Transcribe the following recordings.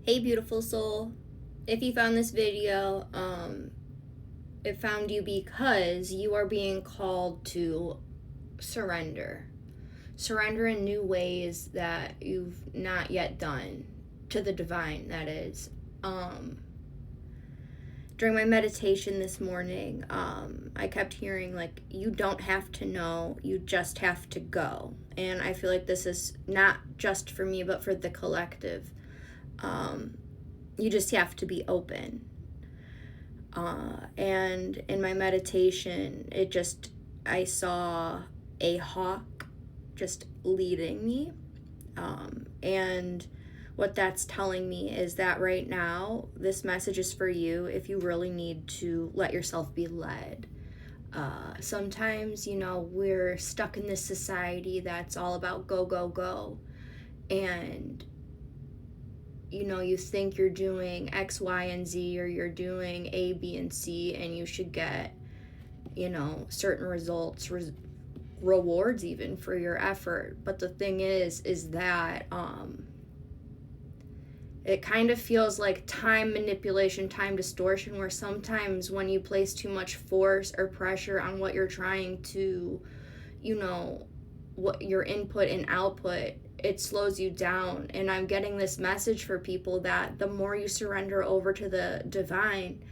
Hey, beautiful soul. If you found this video, it found you because you are being called to surrender. Surrender in new ways that you've not yet done, to the divine, that is. During my meditation this morning, I kept hearing, like, you don't have to know, you just have to go. And I feel like this is not just for me, but for the collective. You just have to be open. And in my meditation, I saw a hawk just leading me. And what that's telling me is that right now, this message is for you if you really need to let yourself be led. Sometimes, we're stuck in this society that's all about go, go, go. And you think you're doing X, Y, and Z, or you're doing A, B, and C, and you should get, certain results, rewards even for your effort. But the thing is that it kind of feels like time manipulation, time distortion, where sometimes when you place too much force or pressure on what you're trying to, what your input and output, it slows you down. And I'm getting this message for people that the more you surrender over to the divine,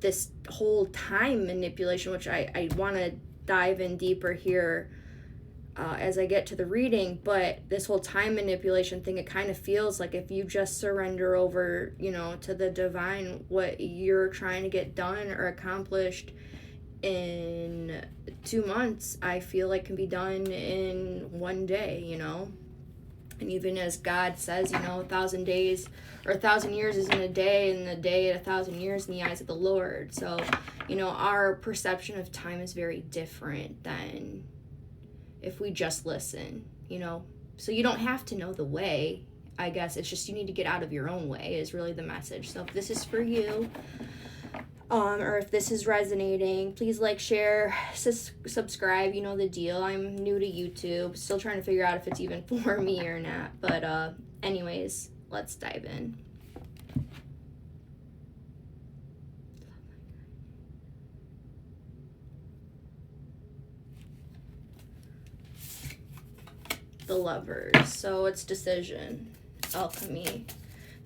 this whole time manipulation, which I want to dive in deeper here as I get to the reading, but this whole time manipulation thing, it kind of feels like if you just surrender over, to the divine, what you're trying to get done or accomplished in 2 months, I feel like can be done in 1 day, And even as God says, 1,000 days or 1,000 years is in a day, and a day at 1,000 years in the eyes of the Lord. So, our perception of time is very different than if we just listen, So you don't have to know the way, I guess. It's just you need to get out of your own way is really the message. So if this is for you, or if this is resonating, please like, share, subscribe. You know the deal. I'm new to YouTube, still trying to figure out if it's even for me or not. But anyways, let's dive in. The Lovers. So it's decision, alchemy.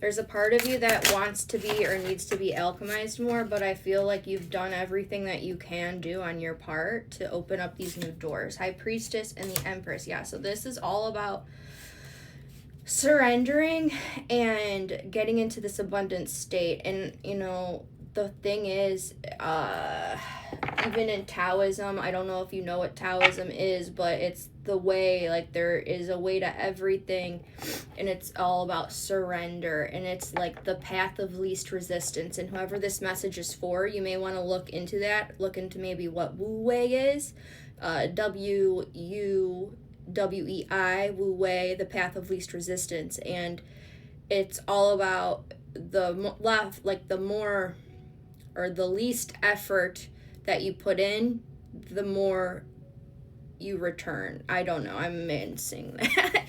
There's a part of you that wants to be or needs to be alchemized more, but I feel like you've done everything that you can do on your part to open up these new doors. High Priestess and the Empress. Yeah, so this is all about surrendering and getting into this abundant state. And, the thing is, even in Taoism, I don't know if you know what Taoism is, but it's the way, like, there is a way to everything, and it's all about surrender, and it's like the path of least resistance. And whoever this message is for, you may want to look into that, look into maybe what Wu Wei is, W-U-W-E-I, Wu Wei, the path of least resistance. And it's all about the more or the least effort that you put in, the more you return. I don't know, I'm mincing that.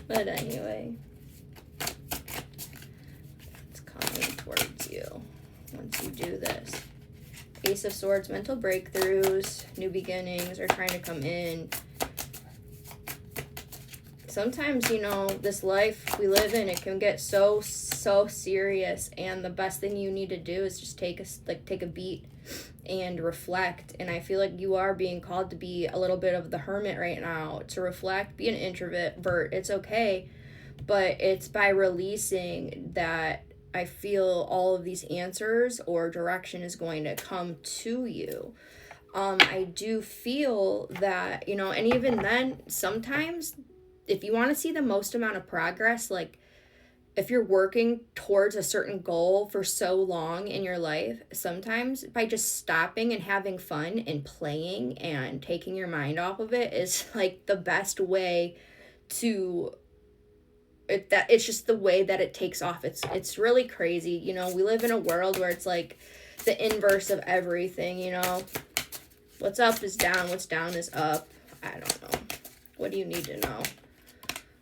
But anyway, it's coming towards you once you do this. Ace of Swords, mental breakthroughs, new beginnings are trying to come in. Sometimes, this life we live in, it can get so serious, and the best thing you need to do is just take a beat and reflect. And I feel like you are being called to be a little bit of the hermit right now, to reflect, be an introvert. It's okay, but it's by releasing that I feel all of these answers or direction is going to come to you. I do feel that, and even then, sometimes if you want to see the most amount of progress, like if you're working towards a certain goal for so long in your life, sometimes by just stopping and having fun and playing and taking your mind off of it is like the best way to it's just the way that it takes off. It's really crazy. We live in a world where it's like the inverse of everything, What's up is down, what's down is up. I don't know. What do you need to know?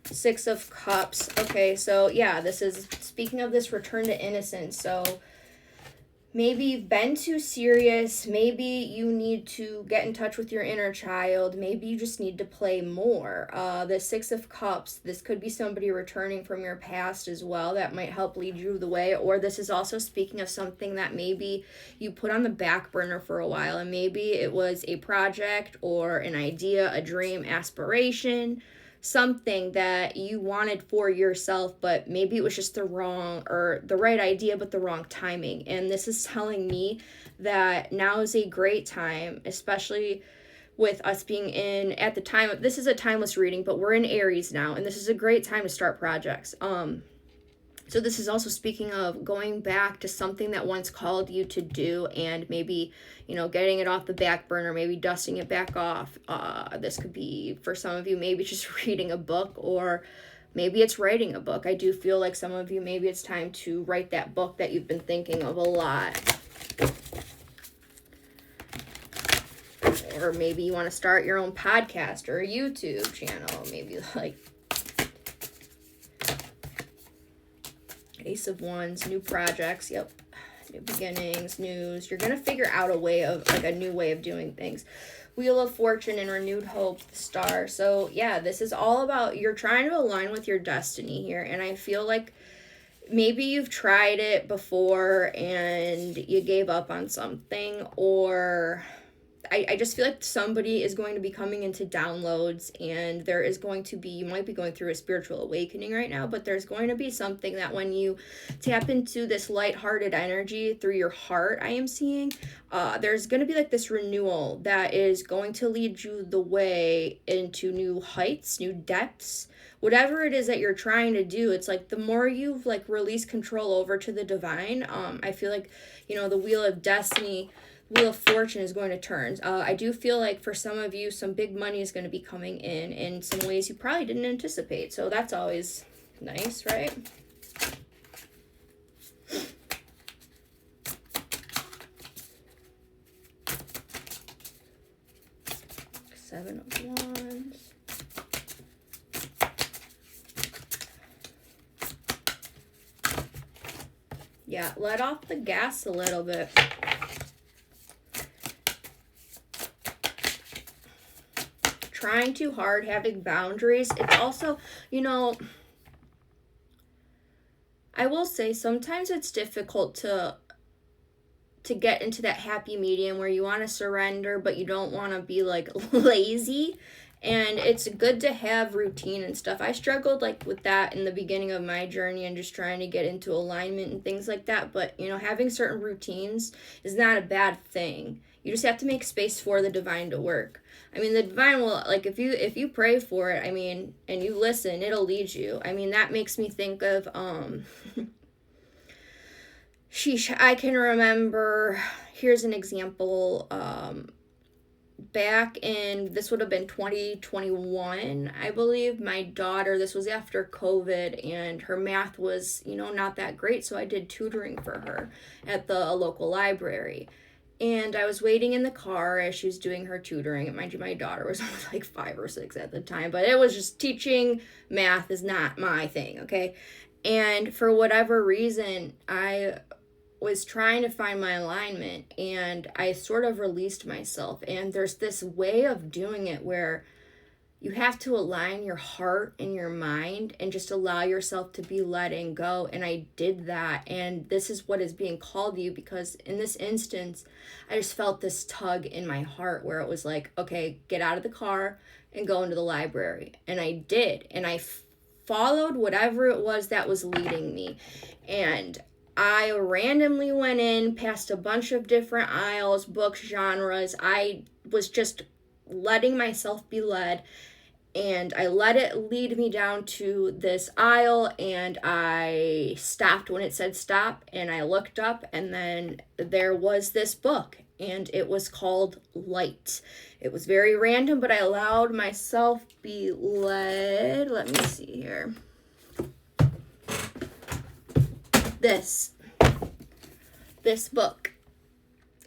Six of Cups. Okay, so yeah, this is speaking of this return to innocence. So maybe you've been too serious. Maybe you need to get in touch with your inner child. Maybe you just need to play more. The Six of Cups, this could be somebody returning from your past as well. That might help lead you the way. Or this is also speaking of something that maybe you put on the back burner for a while. And maybe it was a project or an idea, a dream, aspiration, something that you wanted for yourself, but maybe it was just the wrong or the right idea, but the wrong timing. And this is telling me that now is a great time, especially with us being in at the time. This is a timeless reading, but we're in Aries now, and this is a great time to start projects. So this is also speaking of going back to something that once called you to do, and maybe, getting it off the back burner, maybe dusting it back off. This could be, for some of you, maybe just reading a book, or maybe it's writing a book. I do feel like some of you, maybe it's time to write that book that you've been thinking of a lot. Or maybe you want to start your own podcast or a YouTube channel. Maybe like Ace of Wands, new projects, yep, new beginnings, news. You're going to figure out a way of, like a new way of doing things. Wheel of Fortune and renewed hope, the Star. So yeah, this is all about, you're trying to align with your destiny here. And I feel like maybe you've tried it before and you gave up on something, or I just feel like somebody is going to be coming into downloads, and there is going to be, you might be going through a spiritual awakening right now, but there's going to be something that when you tap into this lighthearted energy through your heart, I am seeing, there's going to be like this renewal that is going to lead you the way into new heights, new depths. Whatever it is that you're trying to do, it's like the more you've like released control over to the divine, I feel like, the Wheel of Destiny, Wheel of Fortune is going to turn. I do feel like for some of you, some big money is going to be coming in some ways you probably didn't anticipate. So that's always nice, right? Seven of Wands. Yeah, let off the gas a little bit. Trying too hard, having boundaries. It's also, I will say sometimes it's difficult to get into that happy medium where you want to surrender, but you don't want to be like lazy. And it's good to have routine and stuff. I struggled like with that in the beginning of my journey and just trying to get into alignment and things like that. But, having certain routines is not a bad thing. You just have to make space for the divine to work. I mean, the divine will, like, if you pray for it, and you listen, it'll lead you. That makes me think of, I can remember, here's an example, back in, this would have been 2021, I believe, my daughter, this was after COVID, and her math was, not that great, so I did tutoring for her at the local library. And I was waiting in the car as she was doing her tutoring. And mind you, my daughter was only like 5 or 6 at the time. But it was just teaching math is not my thing, okay? And for whatever reason, I was trying to find my alignment. And I sort of released myself. And there's this way of doing it where you have to align your heart and your mind and just allow yourself to be letting go. And I did that. And this is what is being called to you, because in this instance, I just felt this tug in my heart where it was like, okay, get out of the car and go into the library. And I did. And I followed whatever it was that was leading me. And I randomly went in past a bunch of different aisles, books, genres. I was just letting myself be led, and I let it lead me down to this aisle, and I stopped when it said stop, and I looked up, and then there was this book, and it was called Light. It was very random, but I allowed myself be led. Let me see here. This book.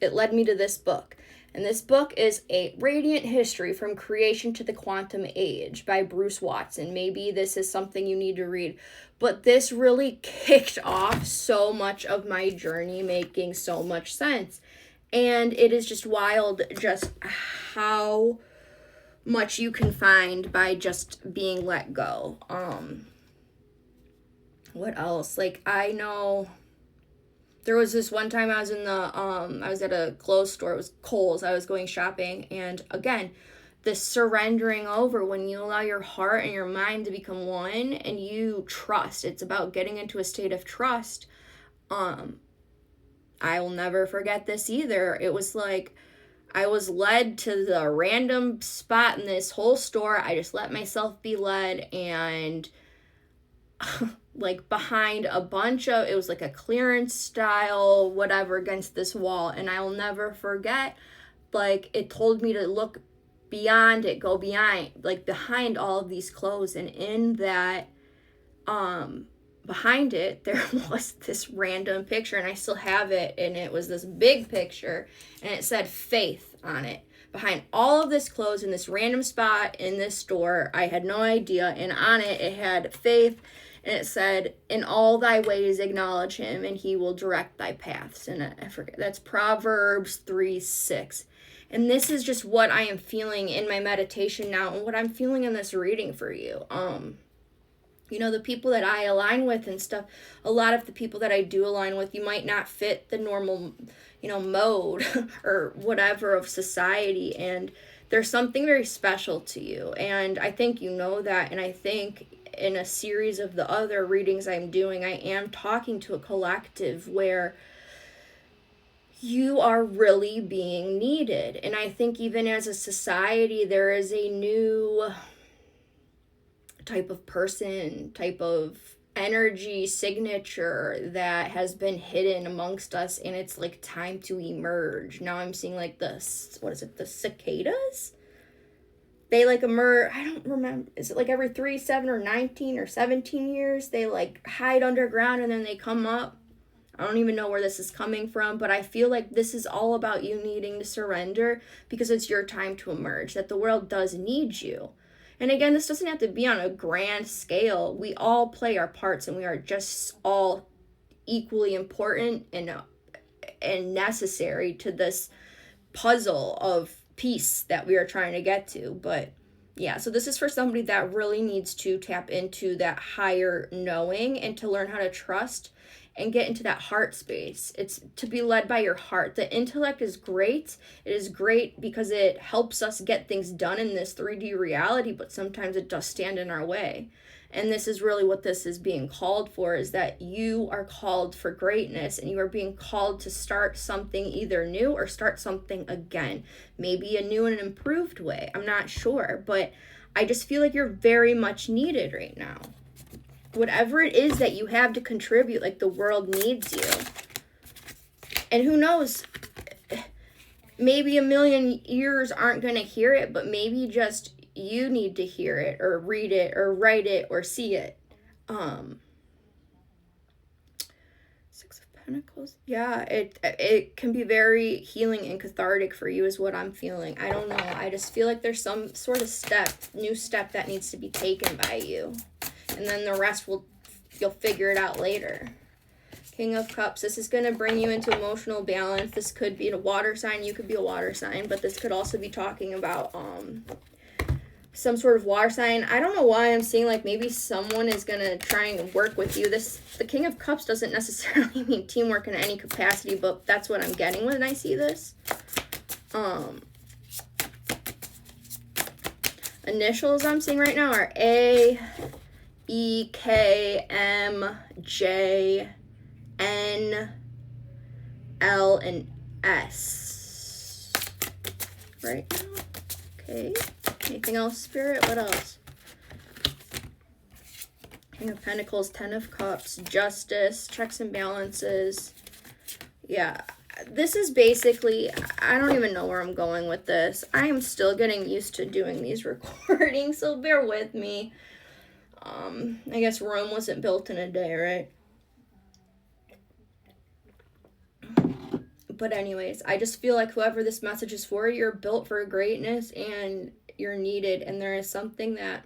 It led me to this book. And this book is A Radiant History from Creation to the Quantum Age by Bruce Watson. Maybe this is something you need to read. But this really kicked off so much of my journey, making so much sense. And it is just wild just how much you can find by just being let go. What else? Like, I know there was this one time I was in the I was at a clothes store. It was Kohl's. I was going shopping, and again, this surrendering over, when you allow your heart and your mind to become one and you trust. It's about getting into a state of trust. I will never forget this either. It was like I was led to the random spot in this whole store. I just let myself be led, and like behind a bunch of, it was like a clearance style whatever against this wall, and I will never forget, like, it told me to look beyond it, go behind, like behind all of these clothes, and in that behind it there was this random picture, and I still have it, and it was this big picture, and it said faith on it. Behind all of this clothes in this random spot in this store, I had no idea, and on it, it had faith, and it said, in all thy ways acknowledge him, and he will direct thy paths. And I forget, that's Proverbs 3:6. And this is just what I am feeling in my meditation now, and what I'm feeling in this reading for you. You know, the people that I align with and stuff, a lot of the people that I do align with, you might not fit the normal, you know, mode or whatever of society, and there's something very special to you, and I think you know that. And I think in a series of the other readings I'm doing, I am talking to a collective where you are really being needed. And I think even as a society, there is a new type of person, type of energy signature that has been hidden amongst us, and it's like time to emerge. Now I'm seeing like the cicadas? They like emerge, I don't remember, is it like every 3, 7, or 19 or 17 years? They like hide underground and then they come up. I don't even know where this is coming from, but I feel like this is all about you needing to surrender, because it's your time to emerge, that the world does need you. And again, this doesn't have to be on a grand scale. We all play our parts, and we are just all equally important and necessary to this puzzle of peace that we are trying to get to. But yeah, so this is for somebody that really needs to tap into that higher knowing and to learn how to trust and get into that heart space. It's to be led by your heart. The intellect is great. It is great because it helps us get things done in this 3D reality, but sometimes it does stand in our way. And this is really what this is being called for, is that you are called for greatness, and you are being called to start something either new or start something again. Maybe a new and improved way. I'm not sure, but I just feel like you're very much needed right now. Whatever it is that you have to contribute, like, the world needs you. And who knows, maybe a million ears aren't going to hear it, but maybe just you need to hear it or read it or write it or see it. Six of Pentacles. Yeah, it can be very healing and cathartic for you is what I'm feeling. I don't know. I just feel like there's some sort of new step that needs to be taken by you. And then the rest you'll figure it out later. King of Cups. This is going to bring you into emotional balance. This could be a water sign. You could be a water sign, but this could also be talking about some sort of water sign. I don't know why I'm seeing like maybe someone is going to try and work with you. The King of Cups doesn't necessarily mean teamwork in any capacity, but that's what I'm getting when I see this. Initials I'm seeing right now are A, E, K, M, J, N, L, and S. Right now? Okay. Anything else, Spirit? What else? King of Pentacles, Ten of Cups, Justice, checks and balances. Yeah. This is basically, I don't even know where I'm going with this. I am still getting used to doing these recordings, so bear with me. I guess Rome wasn't built in a day, right? But anyways, I just feel like whoever this message is for, you're built for greatness and you're needed. And there is something that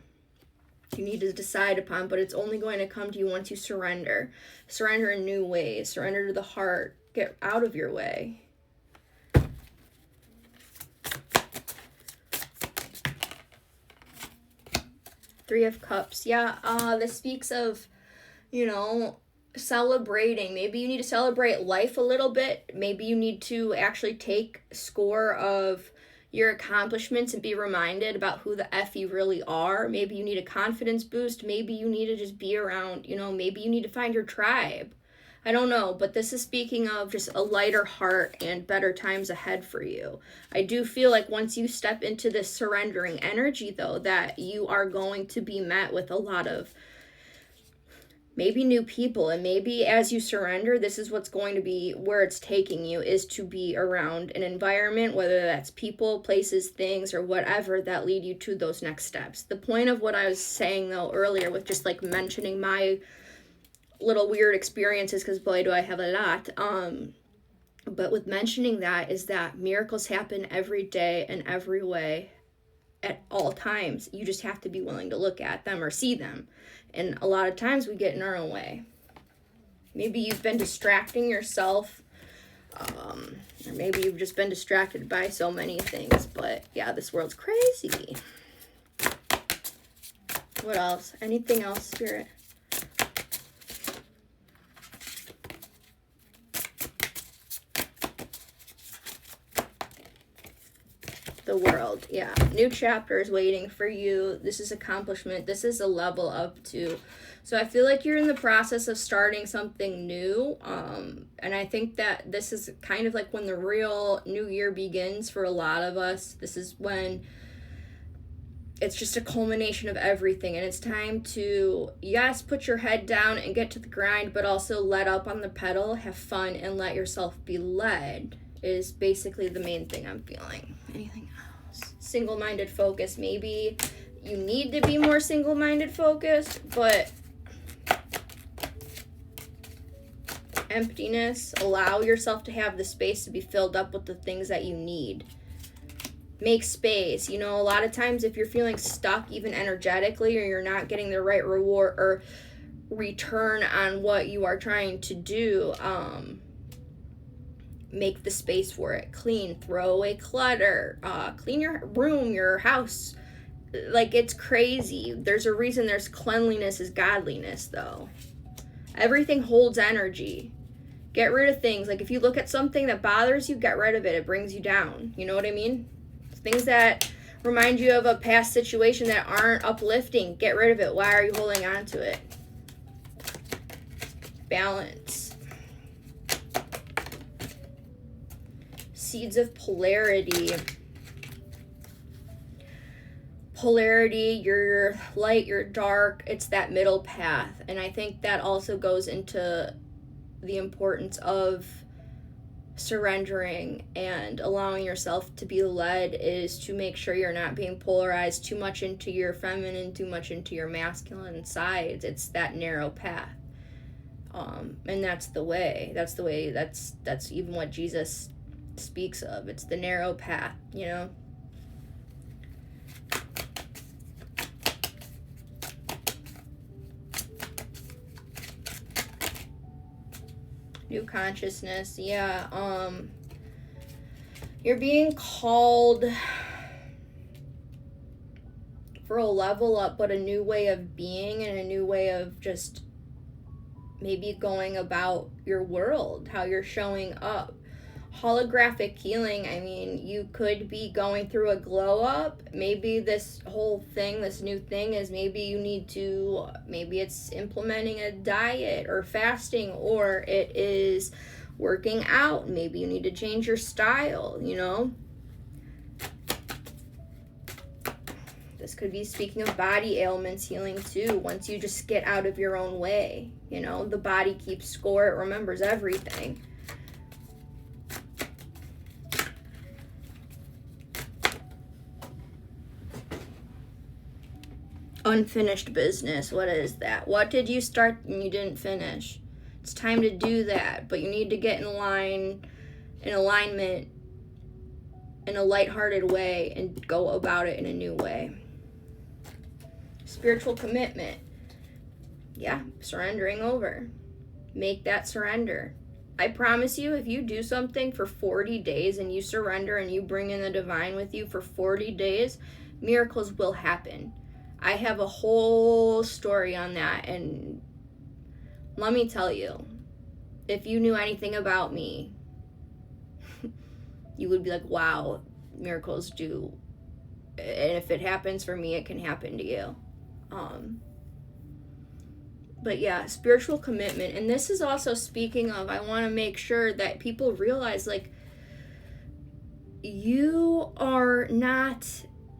you need to decide upon, but it's only going to come to you once you surrender. Surrender in new ways. Surrender to the heart. Get out of your way. Three of Cups. Yeah, this speaks of, celebrating. Maybe you need to celebrate life a little bit. Maybe you need to actually take score of your accomplishments and be reminded about who the F you really are. Maybe you need a confidence boost. Maybe you need to just be around, maybe you need to find your tribe. I don't know, but this is speaking of just a lighter heart and better times ahead for you. I do feel like once you step into this surrendering energy, though, that you are going to be met with a lot of maybe new people. And maybe as you surrender, this is what's going to be where it's taking you, is to be around an environment, whether that's people, places, things, or whatever that lead you to those next steps. The point of what I was saying, though, earlier with just like mentioning my little weird experiences, because boy do I have a lot, but with mentioning that is that miracles happen every day and every way at all times. You just have to be willing to look at them or see them, and a lot of times we get in our own way. Maybe you've been distracting yourself, or maybe you've just been distracted by so many things, but yeah, this world's crazy. What else? Anything else, Spirit? The World. Yeah, new chapters waiting for you. This is accomplishment. This is a level up to. So I feel like you're in the process of starting something new, and I think that this is kind of like when the real new year begins for a lot of us. This is when it's just a culmination of everything, and it's time to, yes, put your head down and get to the grind, but also let up on the pedal, have fun, and let yourself be led is basically the main thing I'm feeling. Anything else? Single-minded focus. Maybe you need to be more single-minded focused, but emptiness. Allow yourself to have the space to be filled up with the things that you need. Make space. A lot of times if you're feeling stuck even energetically, or you're not getting the right reward or return on what you are trying to do, make the space for it. Clean, throw away clutter, clean your room, your house. Like, it's crazy. There's a reason there's cleanliness is godliness, though. Everything holds energy. Get rid of things. Like, if you look at something that bothers you, get rid of it. It brings you down. You know what I mean? Things that remind you of a past situation that aren't uplifting, get rid of it. Why are you holding on to it? Balance. Seeds of polarity. Polarity, you're light, you're dark. It's that middle path. And I think that also goes into the importance of surrendering and allowing yourself to be led, is to make sure you're not being polarized too much into your feminine, too much into your masculine sides. It's that narrow path. And that's the way. That's even what Jesus speaks of. It's the narrow path, New consciousness. Yeah. You're being called for a level up, but a new way of being and a new way of just maybe going about your world, how you're showing up. Holographic healing. I mean, you could be going through a glow up. Maybe this whole thing, this new thing, is maybe it's implementing a diet or fasting, or it is working out. Maybe you need to change your style, This could be speaking of body ailments healing too. Once you just get out of your own way, the body keeps score. It remembers everything. Unfinished business. What is that? What did you start and you didn't finish? It's time to do that, but you need to get in line in alignment in a lighthearted way and go about it in a new way. Spiritual commitment. Yeah, surrendering over. Make that surrender. I promise you, if you do something for 40 days and you surrender and you bring in the divine with you for 40 days, miracles will happen. I have a whole story on that, and let me tell you, if you knew anything about me, you would be like, wow, miracles do. And if it happens for me, it can happen to you. But yeah, spiritual commitment. And this is also speaking of, I want to make sure that people realize, like, you are not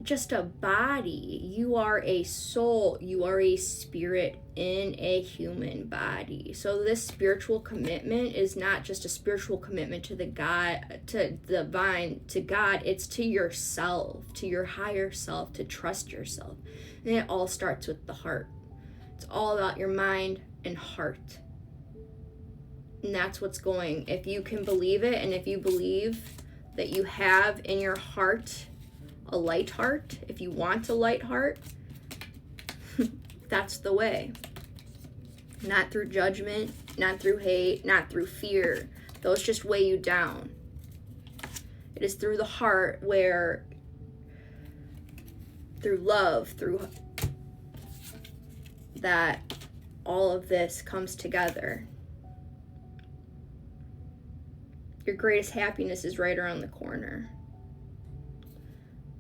just a body. You are a soul. You are a spirit in a human body. So this spiritual commitment is not just a spiritual commitment to the God, to the divine, to God. It's to yourself, to your higher self, to trust yourself. And it all starts with the heart. It's all about your mind and heart. And that's what's going. If you can believe it, and if you believe that you have in your heart a light heart, if you want a light heart, that's the way. Not through judgment, not through hate, not through fear. Those just weigh you down. It is through the heart where, through love, through that all of this comes together. Your greatest happiness is right around the corner.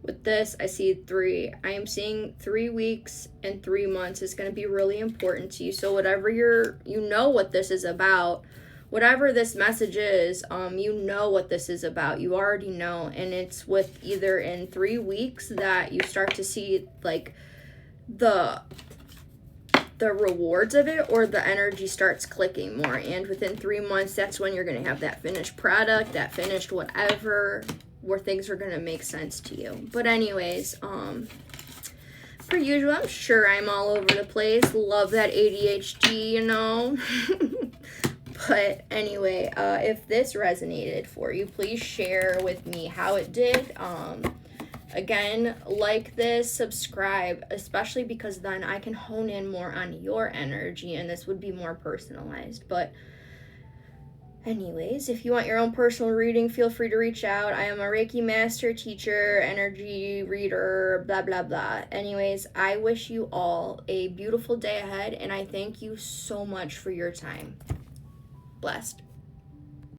With this, I see 3. I am seeing 3 weeks and 3 months is going to be really important to you. So whatever you know what this is about, whatever this message is, you know what this is about. You already know. And it's with either in 3 weeks that you start to see like the rewards of it, or the energy starts clicking more. And within 3 months, that's when you're going to have that finished product, that finished whatever, where things are going to make sense to you. But anyways, per usual, I'm sure I'm all over the place. Love that ADHD, you know. But anyway, if this resonated for you, please share with me how it did. Again, like this, subscribe, especially because then I can hone in more on your energy and this would be more personalized. But anyways, if you want your own personal reading, feel free to reach out. I am a Reiki master, teacher, energy reader, blah, blah, blah. Anyways, I wish you all a beautiful day ahead, and I thank you so much for your time. Blessed.